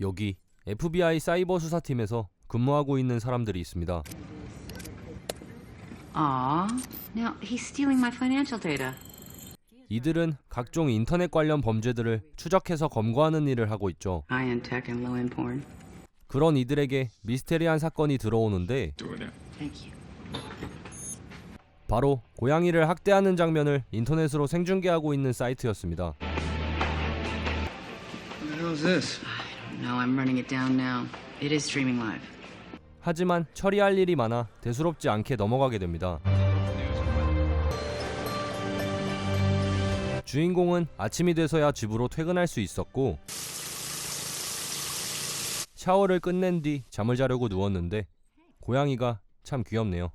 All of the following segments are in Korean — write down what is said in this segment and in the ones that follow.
여기 FBI 사이버 수사팀에서 근무하고 있는 사람들이 있습니다. Now he's stealing my financial data. 이들은 각종 인터넷 관련 범죄들을 추적해서 검거하는 일을 하고 있죠. High-end tech and low-end porn. 그런 이들에게 미스테리한 사건이 들어오는데 Thank you. 바로 고양이를 학대하는 장면을 인터넷으로 생중계하고 있는 사이트였습니다. What the hell is this? I don't know. I'm running it down now. It is streaming live. 하지만 처리할 일이 많아 대수롭지 않게 넘어가게 됩니다. 주인공은 아침이 돼서야 집으로 퇴근할 수 있었고 샤워를 끝낸 뒤 잠을 자려고 누웠는데 고양이가 참 귀엽네요.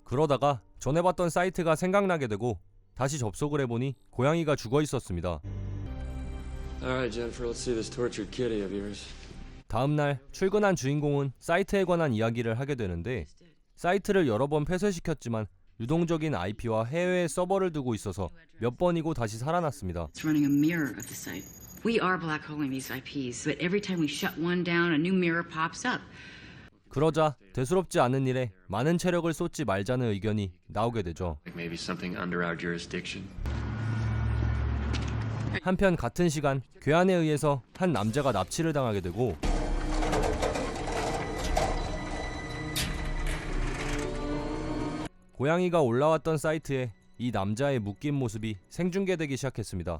그러다가 전에 봤던 사이트가 생각나게 되고 다시 접속을 해보니 고양이가 죽어 있었습니다. Alright, Jennifer, let's see this tortured kitty of yours. 다음날 출근한 주인공은 사이트에 관한 이야기를 하게 되는데 사이트를 여러 번 폐쇄시켰지만 유동적인 IP와 해외에 서버를 두고 있어서 몇 번이고 다시 살아났습니다. It's running a mirror of the site. We are black holing these IPs, but every time we shut one down, a new mirror pops up. 그러자 대수롭지 않은 일에 많은 체력을 쏟지 말자는 의견이 나오게 되죠. Like maybe something under our jurisdiction. 한편 같은 시간 괴한에 의해서 한 남자가 납치를 당하게 되고 고양이가 올라왔던 사이트에 이 남자의 묶인 모습이 생중계되기 시작했습니다.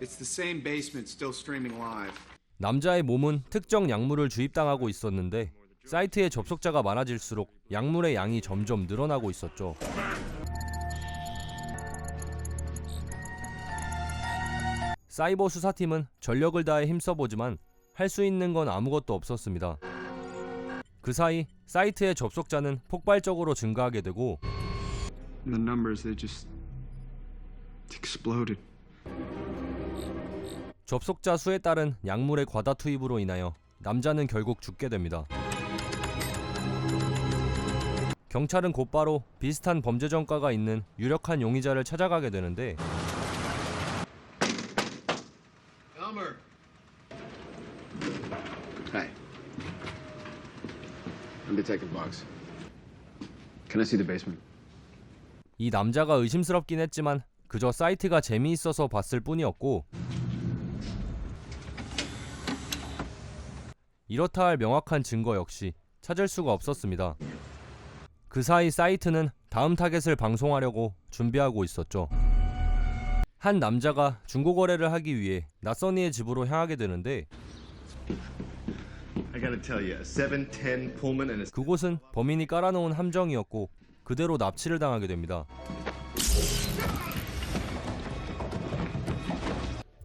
It's the same basement still streaming live. 남자의 몸은 특정 약물을 주입당하고 있었는데 사이트에 접속자가 많아질수록 약물의 양이 점점 늘어나고 있었죠. 사이버 수사팀은 전력을 다해 힘써보지만 할 수 있는 건 아무것도 없었습니다. 그 사이 사이트의 접속자는 폭발적으로 증가하게 되고 The numbers, they just exploded. 접속자 수에 따른 약물의 과다 투입으로 인하여 남자는 결국 죽게 됩니다. 경찰은 곧바로 비슷한 범죄 전과가 있는 유력한 용의자를 찾아가게 되는데 Elmer. Hi. I'm Detective Boggs. Can I see the basement? 이 남자가 의심스럽긴 했지만 그저 사이트가 재미있어서 봤을 뿐이었고 이렇다 할 명확한 증거 역시 찾을 수가 없었습니다. 그 사이 사이트는 다음 타겟을 방송하려고 준비하고 있었죠. 한 남자가 중고거래를 하기 위해 낯선 이의 집으로 향하게 되는데 I gotta tell you, a 710 Pullman and a 그곳은 범인이 깔아놓은 함정이었고 그대로 납치를 당하게 됩니다.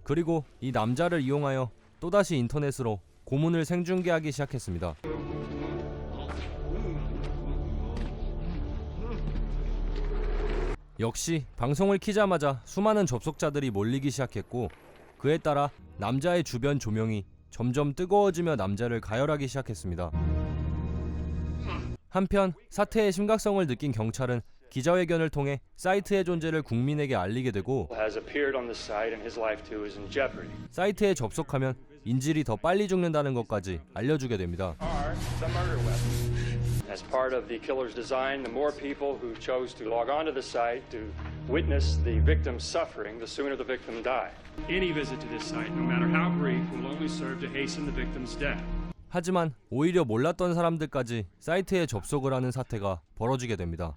그리고 이 남자를 이용하여 또다시 인터넷으로 고문을 생중계하기 시작했습니다. 역시 방송을 키자마자 수많은 접속자들이 몰리기 시작했고 그에 따라 남자의 주변 조명이 점점 뜨거워지며 남자를 가열하기 시작했습니다. 한편 사태의 심각성을 느낀 경찰은 기자회견을 통해 사이트의 존재를 국민에게 알리게 되고 has appeared on the site and his life too is in jeopardy. 사이트에 접속하면 인질이 더 빨리 죽는다는 것까지 알려주게 됩니다. The murder weapon. As part of the killer's design, the more people who chose to log onto the site to witness the victim's suffering, the sooner the victim died. Any visit to this site, no matter how brief, will only serve to hasten the victim's death. 하지만 오히려 몰랐던 사람들까지 사이트에 접속을 하는 사태가 벌어지게 됩니다.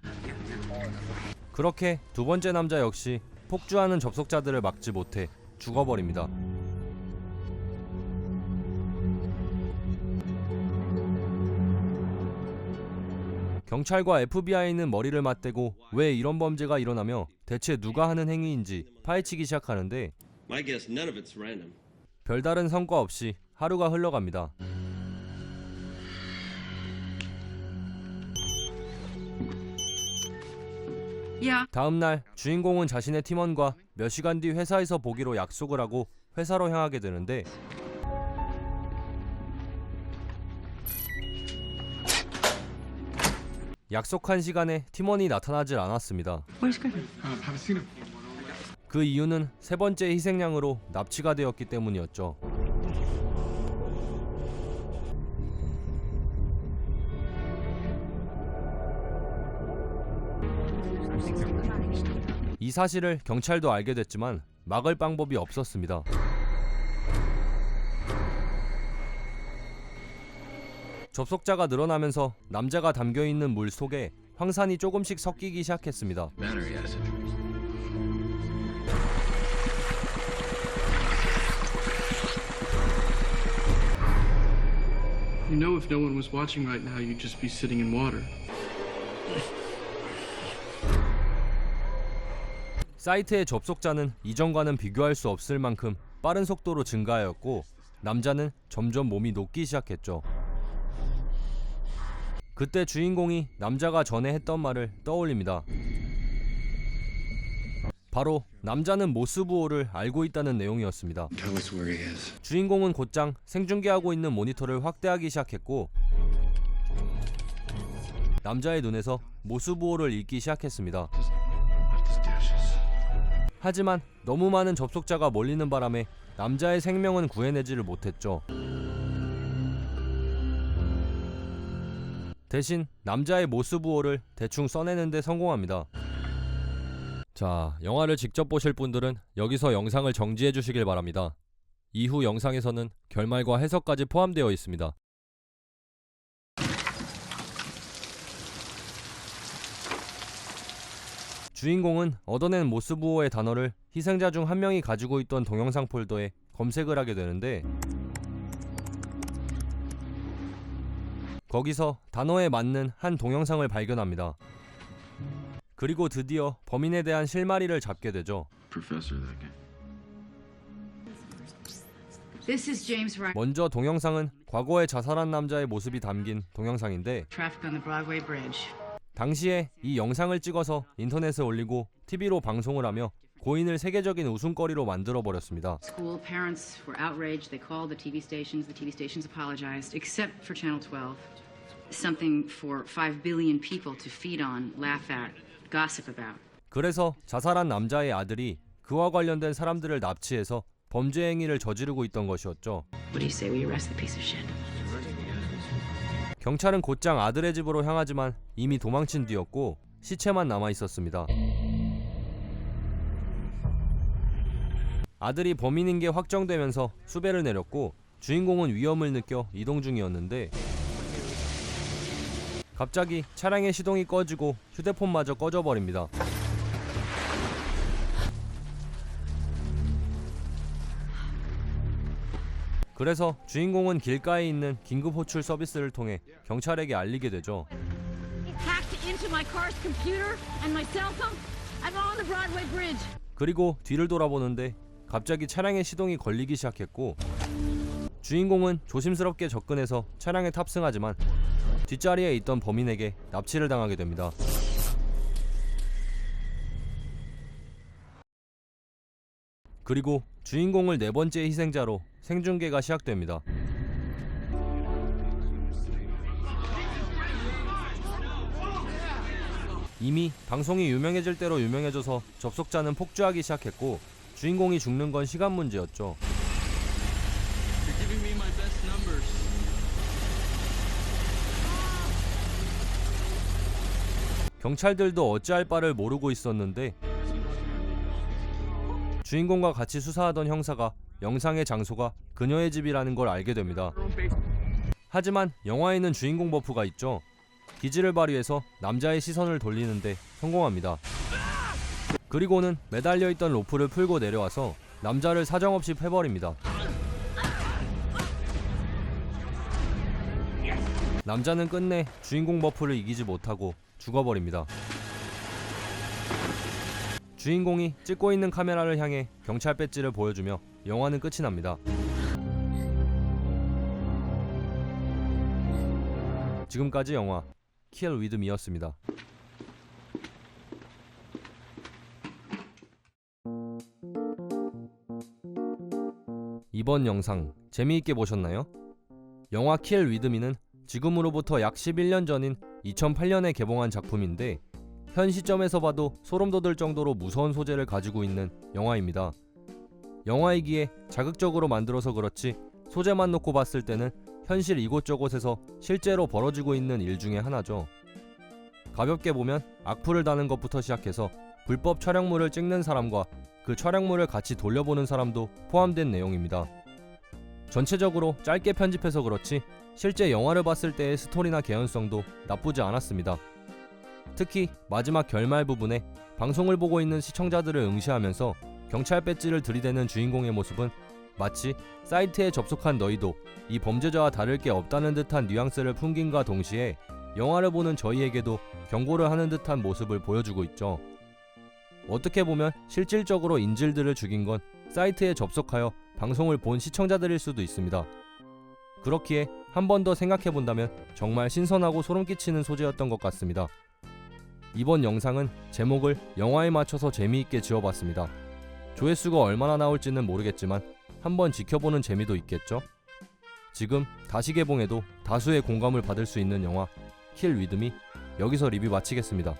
그렇게 두 번째 남자 역시 폭주하는 접속자들을 막지 못해 죽어버립니다. 경찰과 FBI는 머리를 맞대고 왜 이런 범죄가 일어나며 대체 누가 하는 행위인지 파헤치기 시작하는데 My guess none of it's random. 별다른 성과 없이 하루가 흘러갑니다. Yeah. 다음날 주인공은 자신의 팀원과 몇 시간 뒤 회사에서 보기로 약속을 하고 회사로 향하게 되는데 약속한 시간에 팀원이 나타나질 않았습니다. Where's Griffin? Haven't seen him. 그 이유는 세 번째 희생양으로 납치가 되었기 때문이었죠. 이 사실을 경찰도 알게 됐지만 막을 방법이 없었습니다. 접속자가 늘어나면서 남자가 담겨있는 물 속에 황산이 조금씩 섞이기 시작했습니다. You know, if no one was watching right now, you'd just be sitting in water. 사이트의 접속자는 이전과는 비교할 수 없을 만큼 빠른 속도로 증가하였고 남자는 점점 몸이 녹기 시작했죠. 그때 주인공이 남자가 전에 했던 말을 떠올립니다. 바로 남자는 모스부호를 알고 있다는 내용이었습니다. Tell us where he is. 주인공은 곧장 생중계하고 있는 모니터를 확대하기 시작했고 남자의 눈에서 모스부호를 읽기 시작했습니다. 하지만 너무 많은 접속자가 몰리는 바람에 남자의 생명은 구해내지를 못했죠. 대신 남자의 모스부호를 대충 써내는 데 성공합니다. 자, 영화를 직접 보실 분들은 여기서 영상을 정지해 주시길 바랍니다. 이후 영상에서는 결말과 해석까지 포함되어 있습니다. 주인공은 얻어낸 모스부호의 단어를 희생자 중 한 명이 가지고 있던 동영상 폴더에 검색을 하게 되는데 거기서 단어에 맞는 한 동영상을 발견합니다. 그리고 드디어 범인에 대한 실마리를 잡게 되죠. This is James Ryan. 먼저 동영상은 과거에 자살한 남자의 모습이 담긴 동영상인데 Traffic on the Broadway Bridge. 당시에 이 영상을 찍어서 인터넷에 올리고 TV로 방송을 하며 고인을 세계적인 웃음거리로 만들어버렸습니다. School parents were outraged. They called the TV stations. The TV stations apologized, except for Channel 12. Something for 5 billion people to feed on, laugh at, gossip about. 그래서 자살한 남자의 아들이 그와 관련된 사람들을 납치해서 범죄 행위를 저지르고 있던 것이었죠. What do you say we arrest the piece of shit? 경찰은 곧장 아들의 집으로 향하지만 이미 도망친 뒤였고 시체만 남아 있었습니다. 아들이 범인인 게 확정되면서 수배를 내렸고 주인공은 위험을 느껴 이동 중이었는데 갑자기 차량의 시동이 꺼지고 휴대폰마저 꺼져버립니다. 그래서 주인공은 길가에 있는 긴급 호출 서비스를 통해 경찰에게 알리게 되죠. Hacked into my car's computer and my cell phone. I'm on the Broadway Bridge. 그리고 뒤를 돌아보는데 갑자기 차량의 시동이 걸리기 시작했고 주인공은 조심스럽게 접근해서 차량에 탑승하지만 뒷자리에 있던 범인에게 납치를 당하게 됩니다. 그리고 주인공을 네 번째 희생자로 생중계가 시작됩니다. 이미 방송이 유명해질 대로 유명해져서 접속자는 폭주하기 시작했고 주인공이 죽는 건 시간 문제였죠. 경찰들도 어찌할 바를 모르고 있었는데 주인공과 같이 수사하던 형사가 영상의 장소가 그녀의 집이라는 걸 알게 됩니다. 하지만 영화에는 주인공 버프가 있죠. 기지를 발휘해서 남자의 시선을 돌리는데 성공합니다. 그리고는 매달려 있던 로프를 풀고 내려와서 남자를 사정없이 패버립니다. 남자는 끝내 주인공 버프를 이기지 못하고 죽어버립니다. 주인공이 찍고 있는 카메라를 향해 경찰 배지를 보여주며 영화는 끝이 납니다. 지금까지 영화 Kill With Me였습니다. 이번 영상 재미있게 보셨나요? 영화 Kill With Me는 지금으로부터 약 11년 전인 2008년에 개봉한 작품인데 현 시점에서 봐도 소름 돋을 정도로 무서운 소재를 가지고 있는 영화입니다. 영화이기에 자극적으로 만들어서 그렇지 소재만 놓고 봤을 때는 현실 이곳저곳에서 실제로 벌어지고 있는 일 중에 하나죠. 가볍게 보면 악플을 다는 것부터 시작해서 불법 촬영물을 찍는 사람과 그 촬영물을 같이 돌려보는 사람도 포함된 내용입니다. 전체적으로 짧게 편집해서 그렇지 실제 영화를 봤을 때의 스토리나 개연성도 나쁘지 않았습니다. 특히 마지막 결말 부분에 방송을 보고 있는 시청자들을 응시하면서 경찰 배지를 들이대는 주인공의 모습은 마치 사이트에 접속한 너희도 이 범죄자와 다를 게 없다는 듯한 뉘앙스를 풍긴과 동시에 영화를 보는 저희에게도 경고를 하는 듯한 모습을 보여주고 있죠. 어떻게 보면 실질적으로 인질들을 죽인 건 사이트에 접속하여 방송을 본 시청자들일 수도 있습니다. 그렇기에 한 번 더 생각해본다면 정말 신선하고 소름 끼치는 소재였던 것 같습니다. 이번 영상은 제목을 영화에 맞춰서 재미있게 지어봤습니다. 조회수가 얼마나 나올지는 모르겠지만 한번 지켜보는 재미도 있겠죠? 지금 다시 개봉해도 다수의 공감을 받을 수 있는 영화 킬 위드미 여기서 리뷰 마치겠습니다.